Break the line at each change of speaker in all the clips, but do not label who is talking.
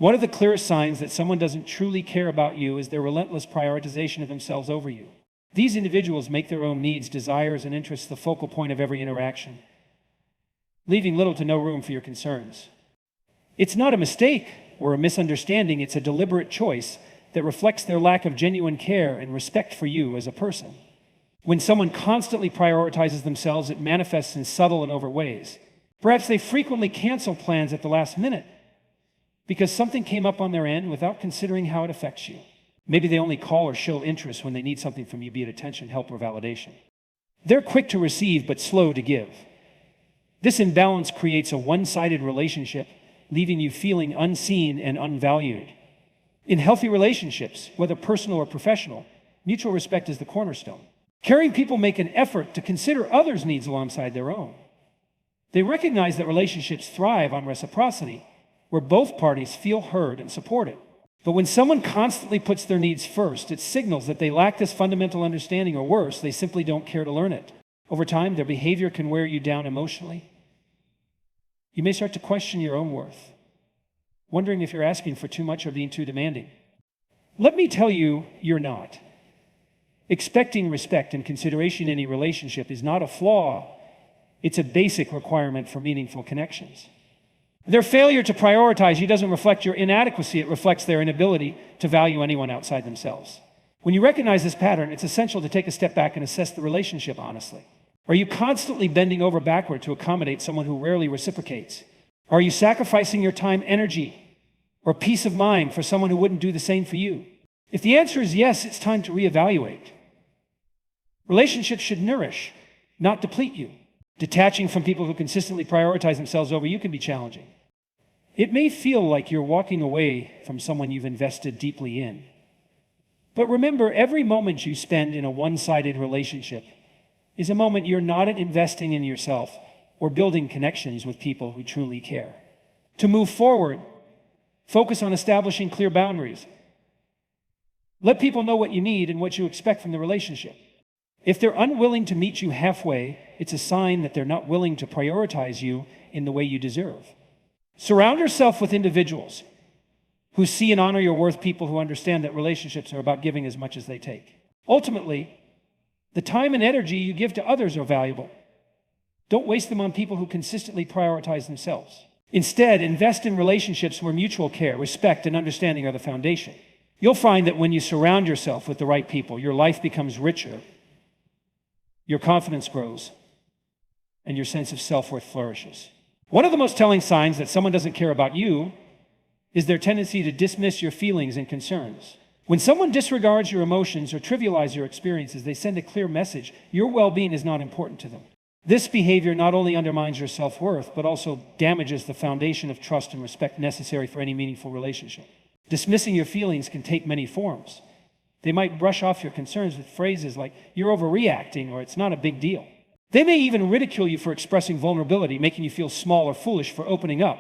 One of the clearest signs that someone doesn't truly care about you is their relentless prioritization of themselves over you. These individuals make their own needs, desires, and interests the focal point of every interaction, leaving little to no room for your concerns. It's not a mistake or a misunderstanding, it's a deliberate choice that reflects their lack of genuine care and respect for you as a person. When someone constantly prioritizes themselves, it manifests in subtle and overt ways. Perhaps they frequently cancel plans at the last minute because something came up on their end without considering how it affects you. Maybe they only call or show interest when they need something from you, be it attention, help, or validation. They're quick to receive but slow to give. This imbalance creates a one-sided relationship, leaving you feeling unseen and unvalued. In healthy relationships, whether personal or professional, mutual respect is the cornerstone. Caring people make an effort to consider others' needs alongside their own. They recognize that relationships thrive on reciprocity, where both parties feel heard and supported. But when someone constantly puts their needs first, it signals that they lack this fundamental understanding, or worse, they simply don't care to learn it. Over time, their behavior can wear you down emotionally. You may start to question your own worth, wondering if you're asking for too much or being too demanding. Let me tell you, you're not. Expecting respect and consideration in any relationship is not a flaw. It's a basic requirement for meaningful connections. Their failure to prioritize you doesn't reflect your inadequacy, it reflects their inability to value anyone outside themselves. When you recognize this pattern, it's essential to take a step back and assess the relationship honestly. Are you constantly bending over backward to accommodate someone who rarely reciprocates? Are you sacrificing your time, energy, or peace of mind for someone who wouldn't do the same for you? If the answer is yes, it's time to reevaluate. Relationships should nourish, not deplete you. Detaching from people who consistently prioritize themselves over you can be challenging. It may feel like you're walking away from someone you've invested deeply in. But remember, every moment you spend in a one-sided relationship is a moment you're not investing in yourself or building connections with people who truly care. To move forward, focus on establishing clear boundaries. Let people know what you need and what you expect from the relationship. If they're unwilling to meet you halfway, it's a sign that they're not willing to prioritize you in the way you deserve. Surround yourself with individuals who see and honor your worth, people who understand that relationships are about giving as much as they take. Ultimately, the time and energy you give to others are valuable. Don't waste them on people who consistently prioritize themselves. Instead, invest in relationships where mutual care, respect, and understanding are the foundation. You'll find that when you surround yourself with the right people, your life becomes richer, your confidence grows, and your sense of self-worth flourishes. One of the most telling signs that someone doesn't care about you is their tendency to dismiss your feelings and concerns. When someone disregards your emotions or trivializes your experiences, they send a clear message: your well-being is not important to them. This behavior not only undermines your self-worth, but also damages the foundation of trust and respect necessary for any meaningful relationship. Dismissing your feelings can take many forms. They might brush off your concerns with phrases like, "you're overreacting," or "it's not a big deal." They may even ridicule you for expressing vulnerability, making you feel small or foolish for opening up.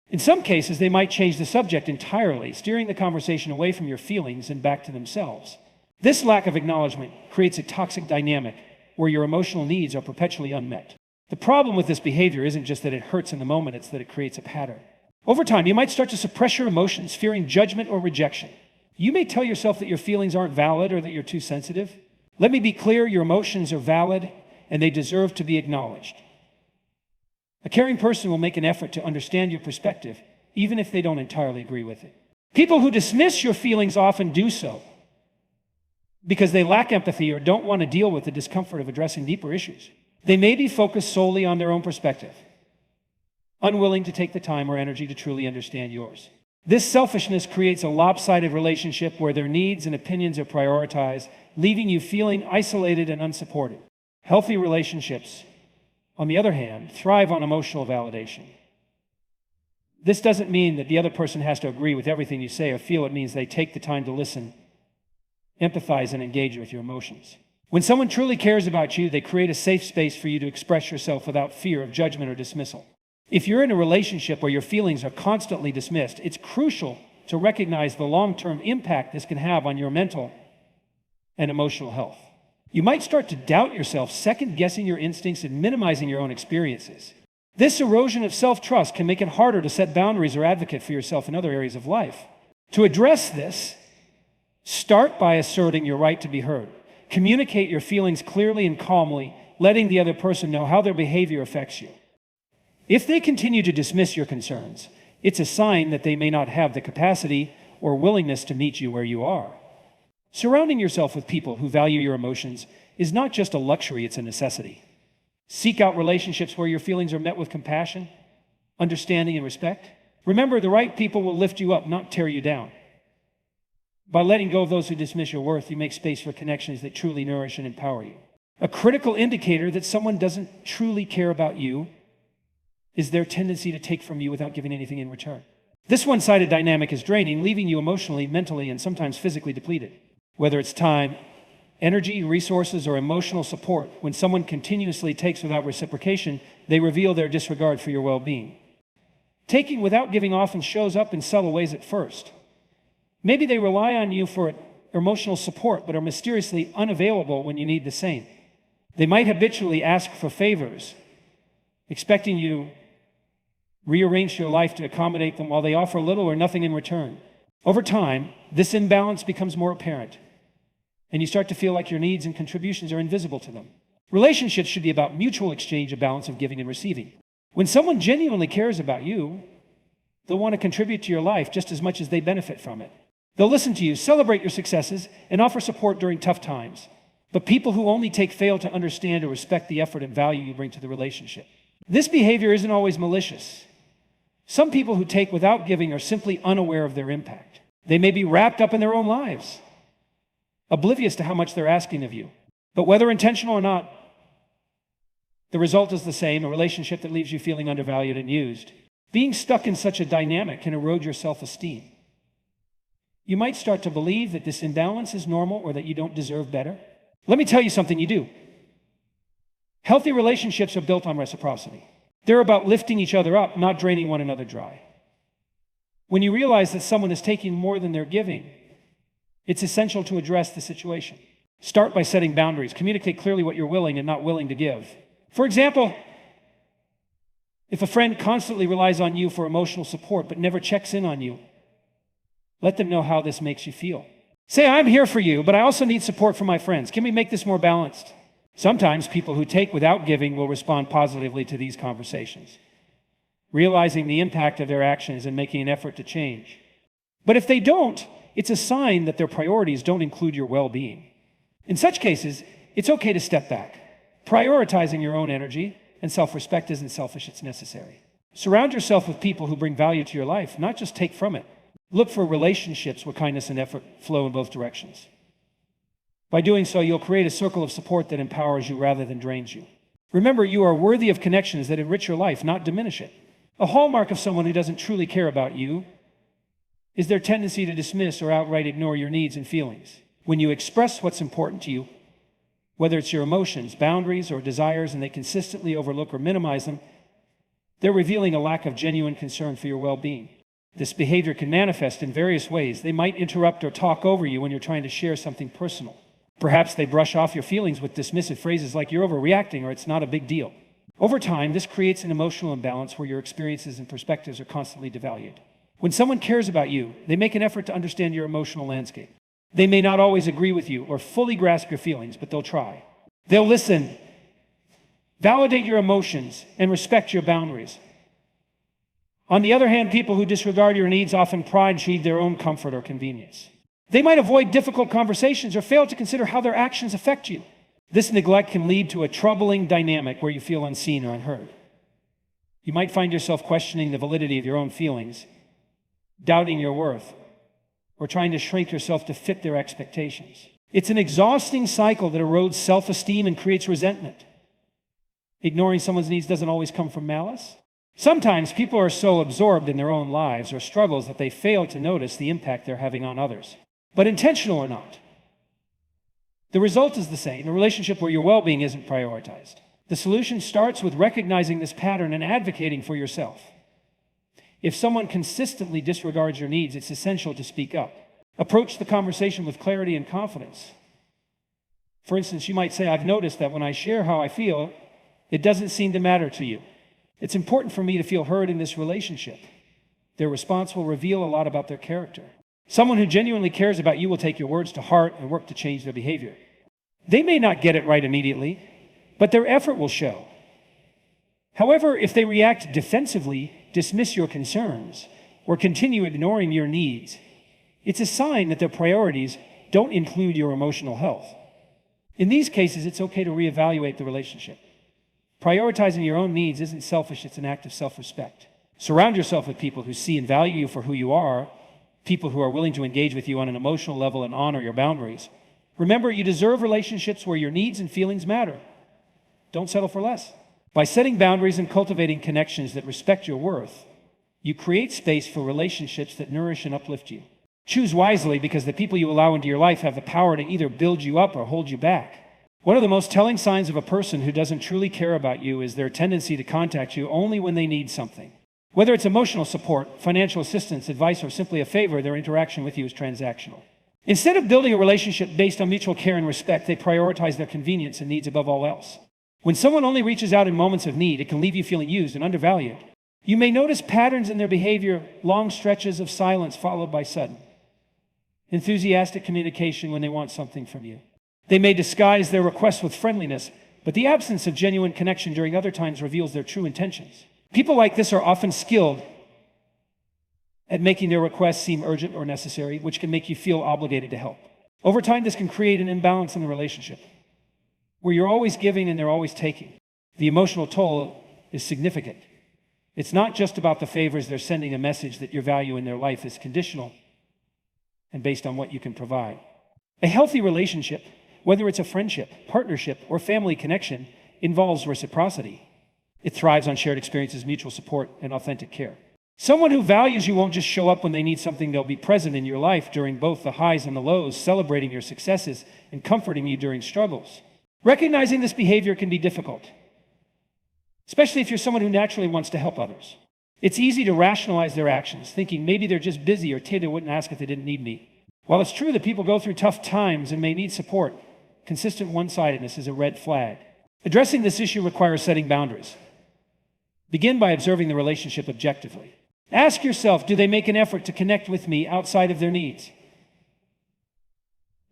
In some cases, they might change the subject entirely, steering the conversation away from your feelings and back to themselves. This lack of acknowledgement creates a toxic dynamic where your emotional needs are perpetually unmet. The problem with this behavior isn't just that it hurts in the moment, it's that it creates a pattern. Over time, you might start to suppress your emotions, fearing judgment or rejection. You may tell yourself that your feelings aren't valid or that you're too sensitive. Let me be clear, your emotions are valid and they deserve to be acknowledged. A caring person will make an effort to understand your perspective, even if they don't entirely agree with it. People who dismiss your feelings often do so because they lack empathy or don't want to deal with the discomfort of addressing deeper issues. They may be focused solely on their own perspective, unwilling to take the time or energy to truly understand yours. This selfishness creates a lopsided relationship where their needs and opinions are prioritized, leaving you feeling isolated and unsupported. Healthy relationships, on the other hand, thrive on emotional validation. This doesn't mean that the other person has to agree with everything you say or feel. It means they take the time to listen, empathize, and engage with your emotions. When someone truly cares about you, they create a safe space for you to express yourself without fear of judgment or dismissal. If you're in a relationship where your feelings are constantly dismissed, it's crucial to recognize the long-term impact this can have on your mental and emotional health. You might start to doubt yourself, second-guessing your instincts and minimizing your own experiences. This erosion of self-trust can make it harder to set boundaries or advocate for yourself in other areas of life. To address this, start by asserting your right to be heard. Communicate your feelings clearly and calmly, letting the other person know how their behavior affects you. If they continue to dismiss your concerns, it's a sign that they may not have the capacity or willingness to meet you where you are. Surrounding yourself with people who value your emotions is not just a luxury, it's a necessity. Seek out relationships where your feelings are met with compassion, understanding, and respect. Remember, the right people will lift you up, not tear you down. By letting go of those who dismiss your worth, you make space for connections that truly nourish and empower you. A critical indicator that someone doesn't truly care about you is their tendency to take from you without giving anything in return. This one-sided dynamic is draining, leaving you emotionally, mentally, and sometimes physically depleted. Whether it's time, energy, resources, or emotional support, when someone continuously takes without reciprocation, they reveal their disregard for your well-being. Taking without giving often shows up in subtle ways at first. Maybe they rely on you for emotional support, but are mysteriously unavailable when you need the same. They might habitually ask for favors, expecting you rearrange your life to accommodate them while they offer little or nothing in return. Over time, this imbalance becomes more apparent, and you start to feel like your needs and contributions are invisible to them. Relationships should be about mutual exchange, a balance of giving and receiving. When someone genuinely cares about you, they'll want to contribute to your life just as much as they benefit from it. They'll listen to you, celebrate your successes, and offer support during tough times. But people who only take fail to understand or respect the effort and value you bring to the relationship. This behavior isn't always malicious. Some people who take without giving are simply unaware of their impact. They may be wrapped up in their own lives, oblivious to how much they're asking of you. But whether intentional or not, the result is the same, a relationship that leaves you feeling undervalued and used. Being stuck in such a dynamic can erode your self-esteem. You might start to believe that this imbalance is normal or that you don't deserve better. Let me tell you something you do. Healthy relationships are built on reciprocity. They're about lifting each other up, not draining one another dry. When you realize that someone is taking more than they're giving, it's essential to address the situation. Start by setting boundaries. Communicate clearly what you're willing and not willing to give. For example, if a friend constantly relies on you for emotional support but never checks in on you, let them know how this makes you feel. Say, I'm here for you, but I also need support from my friends. Can we make this more balanced? Sometimes people who take without giving will respond positively to these conversations, realizing the impact of their actions and making an effort to change. But if they don't, it's a sign that their priorities don't include your well-being. In such cases, it's okay to step back. Prioritizing your own energy and self-respect isn't selfish, it's necessary. Surround yourself with people who bring value to your life, not just take from it. Look for relationships where kindness and effort flow in both directions. By doing so, you'll create a circle of support that empowers you rather than drains you. Remember, you are worthy of connections that enrich your life, not diminish it. A hallmark of someone who doesn't truly care about you is their tendency to dismiss or outright ignore your needs and feelings. When you express what's important to you, whether it's your emotions, boundaries, or desires, and they consistently overlook or minimize them, they're revealing a lack of genuine concern for your well-being. This behavior can manifest in various ways. They might interrupt or talk over you when you're trying to share something personal. Perhaps they brush off your feelings with dismissive phrases like you're overreacting or it's not a big deal. Over time, this creates an emotional imbalance where your experiences and perspectives are constantly devalued. When someone cares about you, they make an effort to understand your emotional landscape. They may not always agree with you or fully grasp your feelings, but they'll try. They'll listen, validate your emotions, and respect your boundaries. On the other hand, people who disregard your needs often pride and achieve their own comfort or convenience. They might avoid difficult conversations or fail to consider how their actions affect you. This neglect can lead to a troubling dynamic where you feel unseen or unheard. You might find yourself questioning the validity of your own feelings, doubting your worth, or trying to shrink yourself to fit their expectations. It's an exhausting cycle that erodes self-esteem and creates resentment. Ignoring someone's needs doesn't always come from malice. Sometimes people are so absorbed in their own lives or struggles that they fail to notice the impact they're having on others. But intentional or not, the result is the same, a relationship where your well-being isn't prioritized. The solution starts with recognizing this pattern and advocating for yourself. If someone consistently disregards your needs, it's essential to speak up. Approach the conversation with clarity and confidence. For instance, you might say, I've noticed that when I share how I feel, it doesn't seem to matter to you. It's important for me to feel heard in this relationship. Their response will reveal a lot about their character. Someone who genuinely cares about you will take your words to heart and work to change their behavior. They may not get it right immediately, but their effort will show. However, if they react defensively, dismiss your concerns, or continue ignoring your needs, it's a sign that their priorities don't include your emotional health. In these cases, it's okay to reevaluate the relationship. Prioritizing your own needs isn't selfish, it's an act of self-respect. Surround yourself with people who see and value you for who you are, people who are willing to engage with you on an emotional level and honor your boundaries. Remember, you deserve relationships where your needs and feelings matter. Don't settle for less. By setting boundaries and cultivating connections that respect your worth, you create space for relationships that nourish and uplift you. Choose wisely, because the people you allow into your life have the power to either build you up or hold you back. One of the most telling signs of a person who doesn't truly care about you is their tendency to contact you only when they need something. Whether it's emotional support, financial assistance, advice, or simply a favor, their interaction with you is transactional. Instead of building a relationship based on mutual care and respect, they prioritize their convenience and needs above all else. When someone only reaches out in moments of need, it can leave you feeling used and undervalued. You may notice patterns in their behavior, long stretches of silence followed by sudden, enthusiastic communication when they want something from you. They may disguise their requests with friendliness, but the absence of genuine connection during other times reveals their true intentions. People like this are often skilled at making their requests seem urgent or necessary, which can make you feel obligated to help. Over time, this can create an imbalance in the relationship, where you're always giving and they're always taking. The emotional toll is significant. It's not just about the favors they're sending, a message that your value in their life is conditional and based on what you can provide. A healthy relationship, whether it's a friendship, partnership, or family connection, involves reciprocity. It thrives on shared experiences, mutual support, and authentic care. Someone who values you won't just show up when they need something. They'll be present in your life during both the highs and the lows, celebrating your successes and comforting you during struggles. Recognizing this behavior can be difficult, especially if you're someone who naturally wants to help others. It's easy to rationalize their actions, thinking maybe they're just busy or they wouldn't ask if they didn't need me. While it's true that people go through tough times and may need support, consistent one-sidedness is a red flag. Addressing this issue requires setting boundaries. Begin by observing the relationship objectively. Ask yourself, do they make an effort to connect with me outside of their needs?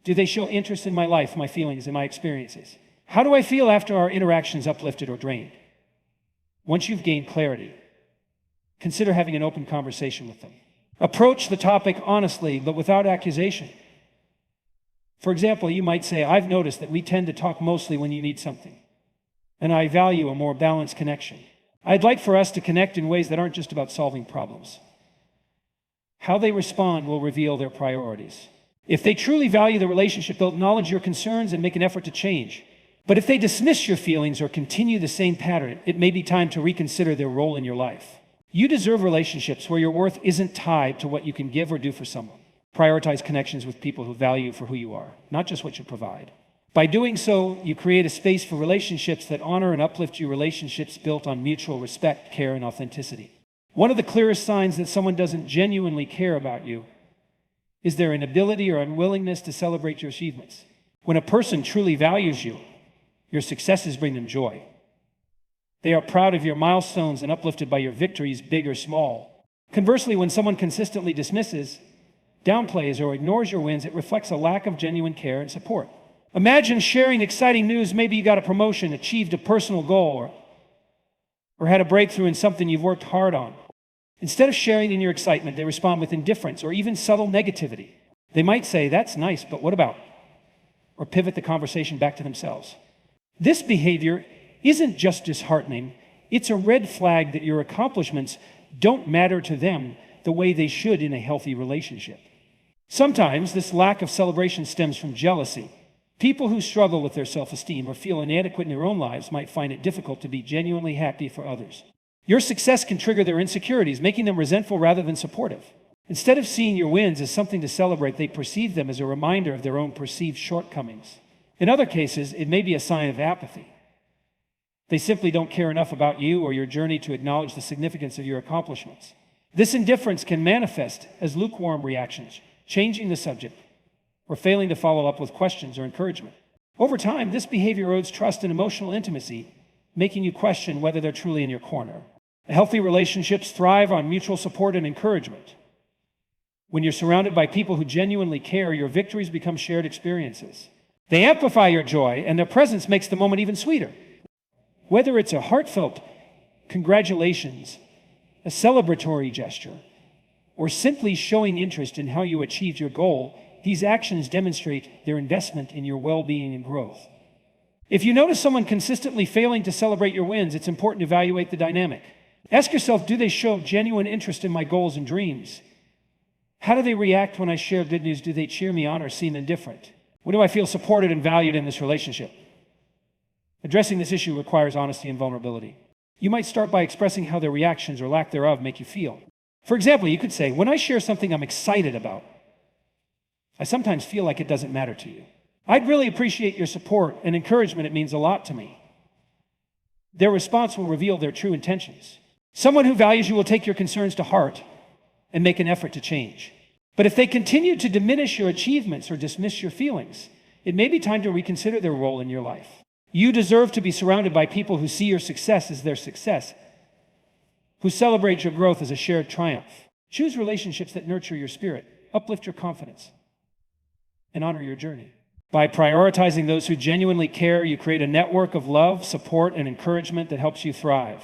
Do they show interest in my life, my feelings, and my experiences? How do I feel after our interactions uplifted or drained? Once you've gained clarity, consider having an open conversation with them. Approach the topic honestly, but without accusation. For example, you might say, I've noticed that we tend to talk mostly when you need something, and I value a more balanced connection. I'd like for us to connect in ways that aren't just about solving problems. How they respond will reveal their priorities. If they truly value the relationship, they'll acknowledge your concerns and make an effort to change. But if they dismiss your feelings or continue the same pattern, it may be time to reconsider their role in your life. You deserve relationships where your worth isn't tied to what you can give or do for someone. Prioritize connections with people who value you for who you are, not just what you provide. By doing so, you create a space for relationships that honor and uplift you, relationships built on mutual respect, care, and authenticity. One of the clearest signs that someone doesn't genuinely care about you is their inability or unwillingness to celebrate your achievements. When a person truly values you, your successes bring them joy. They are proud of your milestones and uplifted by your victories, big or small. Conversely, when someone consistently dismisses, downplays, or ignores your wins, it reflects a lack of genuine care and support. Imagine sharing exciting news. Maybe you got a promotion, achieved a personal goal, or had a breakthrough in something you've worked hard on. Instead of sharing in your excitement, they respond with indifference or even subtle negativity. They might say, that's nice, but what about? Or pivot the conversation back to themselves. This behavior isn't just disheartening, it's a red flag that your accomplishments don't matter to them the way they should in a healthy relationship. Sometimes this lack of celebration stems from jealousy. People who struggle with their self-esteem or feel inadequate in their own lives might find it difficult to be genuinely happy for others. Your success can trigger their insecurities, making them resentful rather than supportive. Instead of seeing your wins as something to celebrate, they perceive them as a reminder of their own perceived shortcomings. In other cases, it may be a sign of apathy. They simply don't care enough about you or your journey to acknowledge the significance of your accomplishments. This indifference can manifest as lukewarm reactions, changing the subject, or failing to follow up with questions or encouragement. Over time, this behavior erodes trust and emotional intimacy, making you question whether they're truly in your corner. Healthy relationships thrive on mutual support and encouragement. When you're surrounded by people who genuinely care, your victories become shared experiences. They amplify your joy, and their presence makes the moment even sweeter. Whether it's a heartfelt congratulations, a celebratory gesture, or simply showing interest in how you achieved your goal, these actions demonstrate their investment in your well-being and growth. If you notice someone consistently failing to celebrate your wins, it's important to evaluate the dynamic. Ask yourself, do they show genuine interest in my goals and dreams? How do they react when I share good news? Do they cheer me on or seem indifferent? When do I feel supported and valued in this relationship? Addressing this issue requires honesty and vulnerability. You might start by expressing how their reactions or lack thereof make you feel. For example, you could say, when I share something I'm excited about, I sometimes feel like it doesn't matter to you. I'd really appreciate your support and encouragement. It means a lot to me. Their response will reveal their true intentions. Someone who values you will take your concerns to heart and make an effort to change. But if they continue to diminish your achievements or dismiss your feelings, it may be time to reconsider their role in your life. You deserve to be surrounded by people who see your success as their success, who celebrate your growth as a shared triumph. Choose relationships that nurture your spirit, uplift your confidence, and honor your journey. By prioritizing those who genuinely care, you create a network of love, support, and encouragement that helps you thrive.